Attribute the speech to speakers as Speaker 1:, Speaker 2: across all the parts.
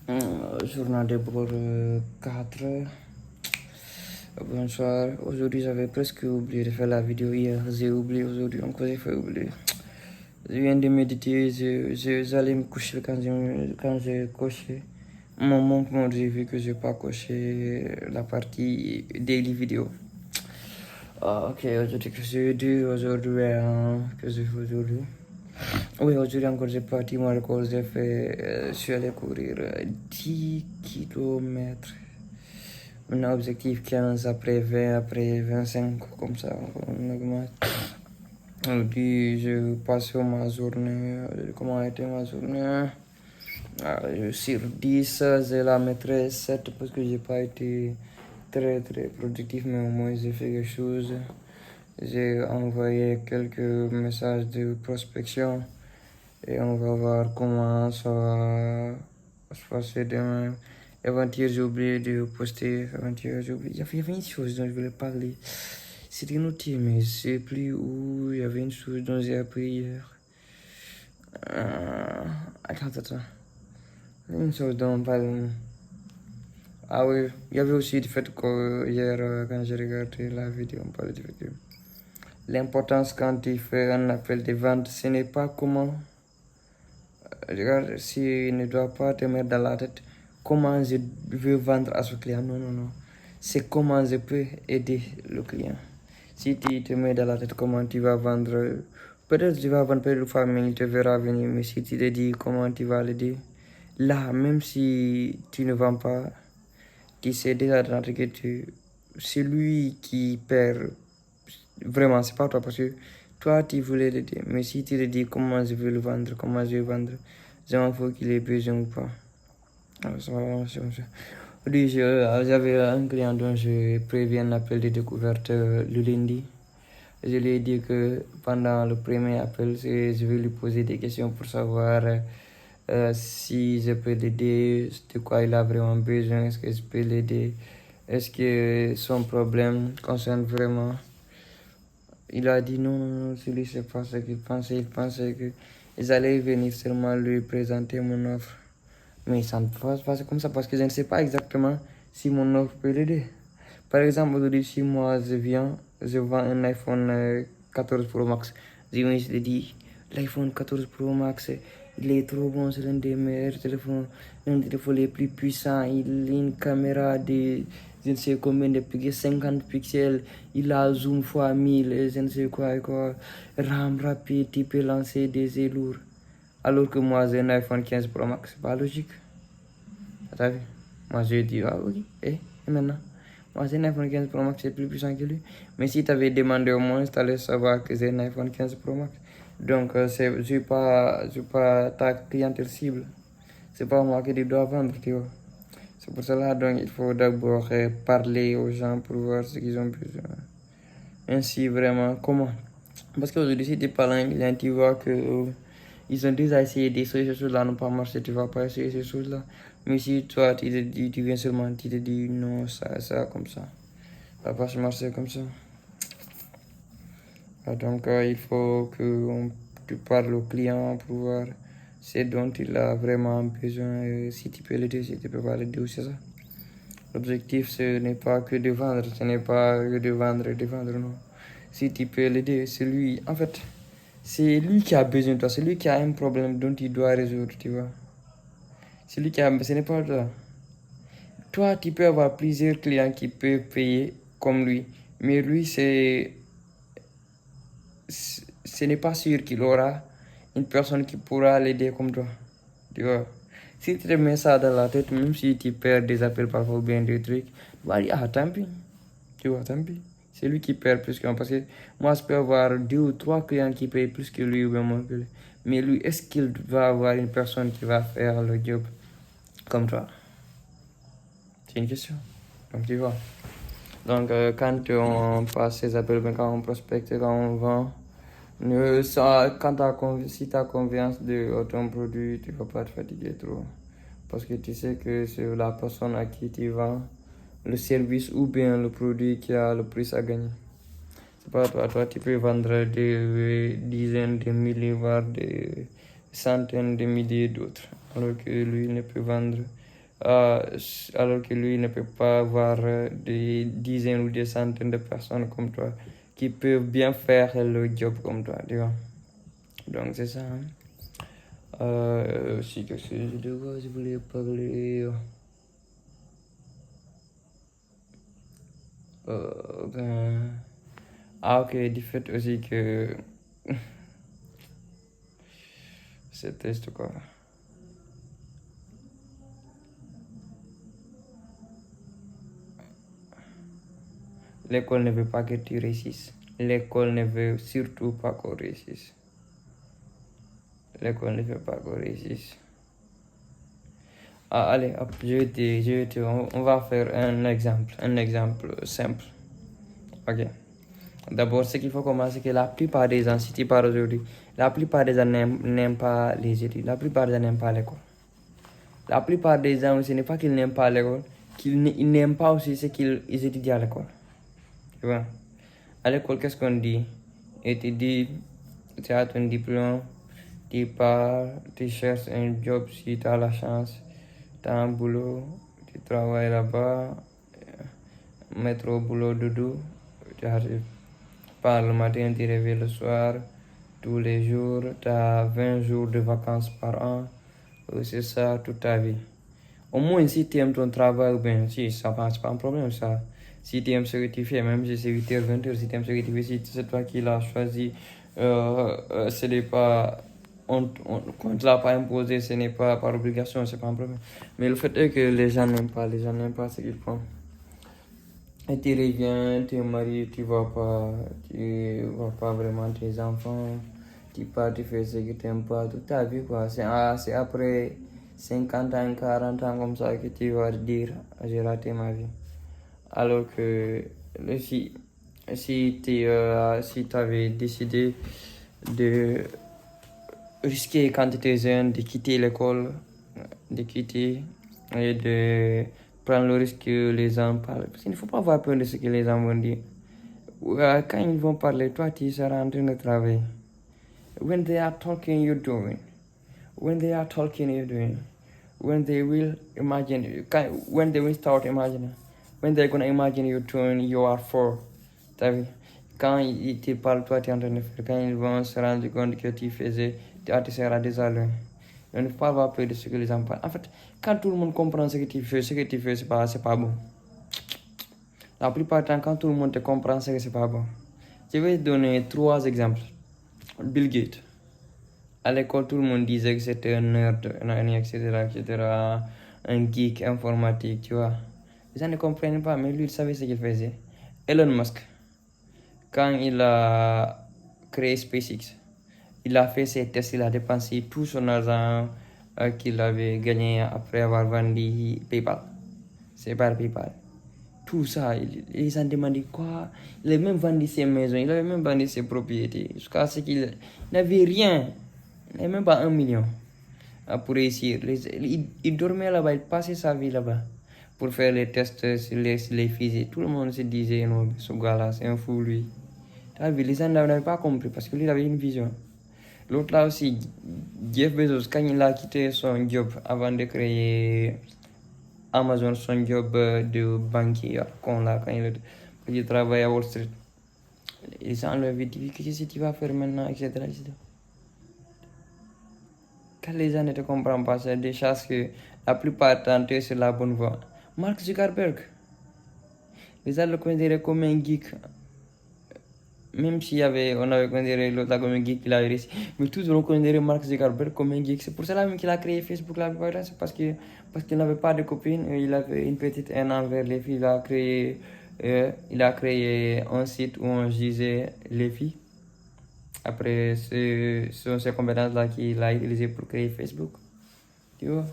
Speaker 1: Journal de bord 4. Bonsoir. Aujourd'hui, j'avais presque oublié de faire la vidéo hier. J'ai oublié aujourd'hui, encore j'ai fait oublier. Je viens de méditer, j'allais me coucher quand j'ai coché. Mon manquement, j'ai vu que je n'ai pas coché la partie daily vidéo. Ok, aujourd'hui, que j'ai dû aujourd'hui, que j'ai fait aujourd'hui. Oui, aujourd'hui encore, j'ai parti mon record, je suis allé courir 10 kilomètres. Un objectif 15, après 20, après 25, comme ça, on augmente. Aujourd'hui, je passe ma journée, comment a été ma journée? Sur 10, je la mettrai 7 parce que j'ai pas été très productif, mais au moins j'ai fait quelque chose. J'ai envoyé quelques messages de prospection et on va voir comment ça va se passer demain. Avant-hier, j'ai oublié de poster. Avant-hier, j'ai oublié. Il y avait une chose dont je voulais parler. C'était noté, mais je sais plus où. Il y avait une chose dont j'ai appris hier. Attends. Une chose dont on parle. Ah oui, il y avait aussi le fait que hier, quand j'ai regardé la vidéo, on parlait du fait que l'importance quand tu fais un appel de vente, ce n'est pas comment. Regarde, s'il ne doit pas te mettre dans la tête comment je veux vendre à ce client. Non. C'est comment je peux aider le client. Si tu te mets dans la tête comment tu vas vendre, peut-être tu vas vendre peut-être une famille, il te verra venir, mais si tu te dis comment tu vas l'aider, là, même si tu ne vends pas, tu sais déjà dans la tête que c'est lui qui perd. Vraiment, c'est pas toi, parce que toi, tu voulais l'aider. Mais si tu te dis comment je veux le vendre, comment je vais vendre, je m'en fous qu'il ait besoin ou pas. Aujourd'hui, j'avais un client dont je préviens un appel de découverte le lundi. Je lui ai dit que pendant le premier appel, je vais lui poser des questions pour savoir si je peux l'aider, de quoi il a vraiment besoin, est-ce que je peux l'aider, est-ce que son problème concerne vraiment. Il a dit non, celui c'est pas ce qu'il pensait. Il pensait que ils allaient venir seulement lui présenter mon offre. Mais ça ne peut pas se passer comme ça parce que je ne sais pas exactement si mon offre peut l'aider. Par exemple, aujourd'hui, si moi je vends un iPhone 14 Pro Max, je me dis, l'iPhone 14 Pro Max, il est trop bon, c'est l'un des meilleurs téléphones, l'un des téléphones les plus puissants. Il a une caméra de je ne sais combien de pixels, 50 pixels, il a zoom fois 1000, et je ne sais quoi, RAM rapide, tu peux lancer des jeux lourds. Alors que moi, j'ai un iPhone 15 Pro Max, c'est pas logique. T'as vu? Moi, je dis, ah oui, et maintenant? Moi, j'ai un iPhone 15 Pro Max, c'est plus puissant que lui. Mais si tu avais demandé au moins, tu allais savoir que j'ai un iPhone 15 Pro Max. Donc, je ne suis pas ta clientèle cible. C'est pas moi qui dois vendre, tu vois. C'est pour cela donc il faut d'abord parler aux gens pour voir ce qu'ils ont besoin. Ainsi vraiment comment. Parce qu'aujourd'hui si tu parles à un client, tu vois que ils ont déjà essayé d'essayer ces choses-là, n'ont pas marché, tu vas pas essayer ces choses-là. Mais si toi tu te dis, tu viens seulement, tu te dis non, ça, comme ça. Ça va pas marcher comme ça. Donc il faut que tu parles au client pour voir ce dont il a vraiment besoin. Si tu peux l'aider, si tu peux pas l'aider, c'est ça. L'objectif, ce n'est pas que de vendre, ce n'est pas que de vendre, non. Si tu peux l'aider, c'est lui. En fait, c'est lui qui a besoin de toi, c'est lui qui a un problème dont il doit résoudre, tu vois. C'est lui qui a, ce n'est pas toi. Toi, tu peux avoir plusieurs clients qui peuvent payer comme lui, mais lui, ce n'est pas sûr qu'il aura une personne qui pourra l'aider comme toi, tu vois. Si tu te mets ça dans la tête, même si tu perds des appels parfois ou bien des trucs, tu vas dire, ah, tant pis. Tu vois, tant pis. C'est lui qui perd plus que moi. Parce que moi, je peux avoir 2 ou 3 clients qui payent plus que lui ou bien moins que lui. Mais lui, est-ce qu'il va avoir une personne qui va faire le job comme toi? C'est une question. Donc, tu vois. Donc, quand on passe ces appels, quand on prospecte, quand on vend, si tu as confiance de ton produit, tu ne vas pas te fatiguer trop. Parce que tu sais que c'est la personne à qui tu vends le service ou bien le produit qui a le plus à gagner. C'est pas toi, tu peux vendre des dizaines de milliers, voire des centaines de milliers d'autres. Alors que lui, il ne peut vendre alors que lui ne peut pas avoir des dizaines ou des centaines de personnes comme toi qui peuvent bien faire le job comme toi, tu vois. Donc c'est ça. Si quelque chose de quoi je voulais parler. Ok, du fait aussi que c'est triste quoi. L'école ne veut pas que tu réussisses. L'école ne veut surtout pas qu'on réussisse. L'école ne veut pas qu'on réussisse. Allez, hop, on va faire un exemple simple. Ok. D'abord, ce qu'il faut commencer, c'est que la plupart des gens, si tu parles aujourd'hui, la plupart des gens n'aiment pas les études, la plupart des gens n'aiment pas l'école. La plupart des gens, ce n'est pas qu'ils n'aiment pas l'école, qu'ils n'aiment pas aussi ce qu'ils étudient à l'école. Tu vois? À l'école, qu'est-ce qu'on dit? Et tu dis, tu as ton diplôme, tu pars, tu cherches un job si tu as la chance, tu as un boulot, tu travailles là-bas, mettre au boulot doudou, tu arrives. Par le matin, tu réveilles le soir, tous les jours, tu as 20 jours de vacances par an, c'est ça toute ta vie. Au moins, si tu aimes ton travail, ben, si, ça passe pas un problème, ça. Si tu aimes ce que tu fais, même si c'est 8h, 20h, si tu aimes ce que tu fais, si c'est toi qui l'as choisi, ce n'est pas, on ne te l'a pas imposé, ce n'est pas par obligation, c'est pas un problème. Mais le fait est que les gens n'aiment pas ce qu'ils font. Et tu reviens, tu es marié, tu vois pas vraiment tes enfants, tu pars, tu fais ce que tu n'aimes pas toute ta vie, quoi. C'est après 50 ans, 40 ans comme ça que tu vas te dire, j'ai raté ma vie. Alors que si tu avais décidé de risquer quand tu étais jeune, de quitter l'école, de quitter et de prendre le risque que les gens parlent. Parce qu'il ne faut pas avoir peur de ce que les gens vont dire. Quand ils vont parler, toi tu seras en train de travailler. When they are talking, you're doing. When they are talking, you're doing. When they will imagine, when they will start imagining, when they're gonna imagine you doing, you are for. T'as vu? Quand ils te parlent, toi tu es en train de faire. Quand ils vont se rendre compte que tu faisais, tu seras désolé. On ne faut pas avoir peur de ce que les gens parlent. En fait, quand tout le monde comprend ce que tu fais, c'est pas bon. La plupart du temps, quand tout le monde te comprend, c'est que c'est pas bon. Je vais te donner 3 exemples. Bill Gates. À l'école, tout le monde disait que c'était un nerd, etc. Un geek informatique, tu vois. Les gens ne comprennent pas, mais lui, il savait ce qu'il faisait. Elon Musk, quand il a créé SpaceX, il a fait ses tests, il a dépensé tout son argent qu'il avait gagné après avoir vendu PayPal. C'est par PayPal. Tout ça, les gens demandaient quoi? Il avait même vendu ses maisons, il avait même vendu ses propriétés. Jusqu'à ce qu'il n'avait rien. Il n'avait même pas 1 million pour réussir. Il dormait là-bas, il passait sa vie là-bas pour faire les tests sur les fusées. Tout le monde se disait, non, ce gars-là, c'est un fou, lui. Les gens n'avaient pas compris parce que lui, il avait une vision. L'autre là aussi, Jeff Bezos, quand il a quitté son job avant de créer Amazon, son job de banquier, quand il travaillait à Wall Street, les gens lui avaient dit, qu'est-ce que tu vas faire maintenant, etc. Quand les gens ne te comprennent pas, c'est des choses que la plupart tentent sur la bonne voie. Mark Zuckerberg, les gens le considéraient comme un geek. Même si on avait considéré l'autre comme un geek, il a réussi. Mais tous on considérait Mark Zuckerberg comme un geek. C'est pour cela même qu'il a créé Facebook la plupart du temps. C'est parce qu'il n'avait pas de copine. Il avait une petite haine envers les filles. Il a créé un site où on jugeait les filles. Après, ce sont ces compétences-là qu'il a utilisées pour créer Facebook. Tu vois?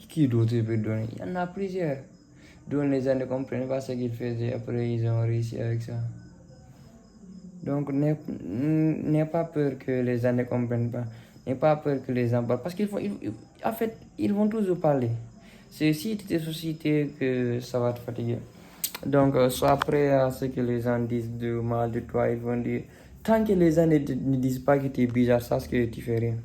Speaker 1: Qui d'autre peut donner? Il y en a plusieurs. Dont les gens ne comprennent pas ce qu'il faisait. Après, ils ont réussi avec ça. Donc, n'aie pas peur que les gens ne comprennent pas. N'aie pas peur que les gens parlent. Parce en fait, ils vont toujours parler. C'est si tu te soucies que ça va te fatiguer. Donc, sois prêt à ce que les gens disent de mal de toi. Ils vont dire, tant que les gens ne disent pas que tu es bizarre, sache que tu fais rien.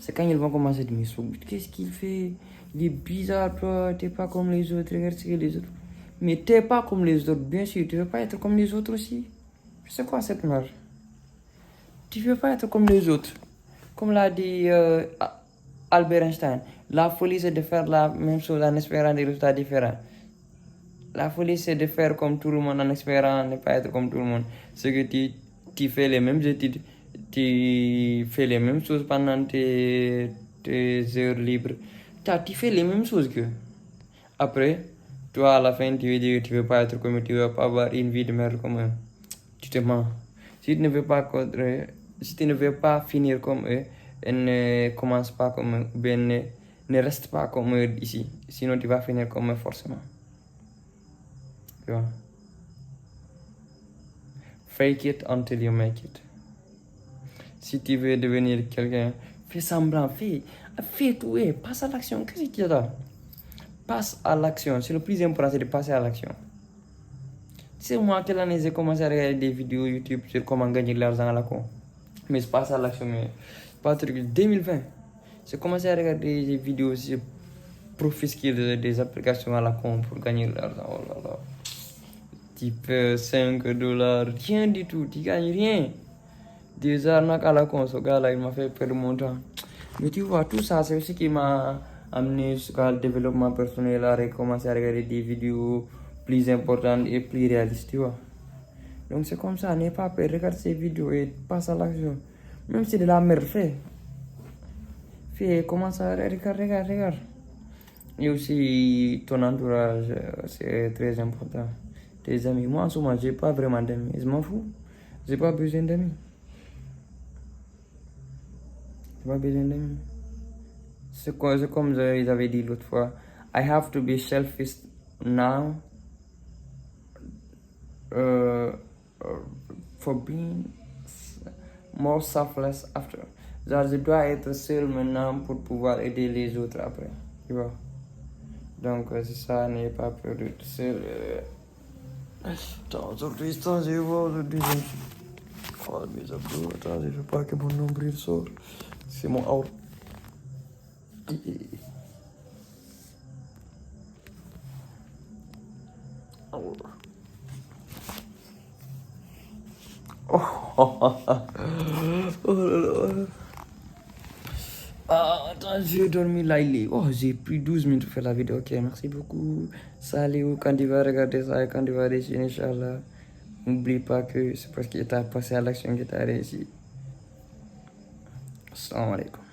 Speaker 1: C'est quand ils vont commencer à dire, mais qu'est-ce qu'il fait? Il est bizarre, toi, t'es pas comme les autres, regarde ce que les autres. Mais t'es pas comme les autres, bien sûr, tu veux pas être comme les autres aussi. C'est quoi cette merde? Tu veux pas être comme les autres. Comme l'a dit Albert Einstein, la folie c'est de faire la même chose en espérant des résultats différents. La folie c'est de faire comme tout le monde en espérant ne pas être comme tout le monde. C'est que tu fais les mêmes études, tu fais les mêmes choses pendant tes heures libres. Tu fais les mêmes choses que. Après, toi à la fin tu veux dire que tu veux pas être comme eux, tu veux pas avoir une vie de merde comme eux. Tu te mens. Si tu ne veux pas si tu ne veux pas finir comme eux, ne commence pas comme eux, ou bien ne reste pas comme eux ici. Sinon, tu vas finir comme eux forcément. Tu vois? Fake it until you make it. Si tu veux devenir quelqu'un, fais semblant, fais tout, passe à l'action. Qu'est-ce que tu as? Passe à l'action. C'est le plus important, c'est de passer à l'action. Tu sais, moi, quelle année j'ai commencé à regarder des vidéos YouTube sur comment gagner de l'argent à la con. Mais c'est pas ça l'action, mais pas truc. 2020, j'ai commencé à regarder des vidéos sur profiter des applications à la con pour gagner de l'argent. Oh là là. Tu paies $5, rien du tout, tu gagnes rien. Des arnaques à la con, ce gars-là, il m'a fait perdre mon temps. Mais tu vois, tout ça, c'est aussi qui m'a amené jusqu'à le développement personnel, à recommencer à regarder des vidéos plus importantes et plus réalistes, tu vois. Donc c'est comme ça, n'aie pas peur, regarde ces vidéos et passe à l'action. Même si c'est de la merde, fais, commence à regarde. Et aussi ton entourage, c'est très important. Tes amis, moi en ce moment, j'ai pas vraiment d'amis, je m'en fous. J'ai pas besoin d'amis. J'ai pas besoin d'amis. C'est comme ils avaient dit l'autre fois. I have to be selfish now for being more selfless after. Genre, je dois être seul maintenant pour pouvoir aider les autres après. Tu vois? Donc, c'est ça, n'ayez pas peur d'être seul. Attends, aujourd'hui, aujourd'hui, je me suis. Oh, mes abdos, attends, je veux pas que mon nombril sorte. C'est mon out. Oh là là. Ah, attends, j'ai dormi là, Oh, j'ai pris 12 minutes pour faire la vidéo. Ok, merci beaucoup. Salut, quand tu vas regarder ça et quand tu vas réussir, Inch'Allah, n'oublie pas que c'est parce que tu as passé à l'action que tu as réussi. Assalamu alaikum.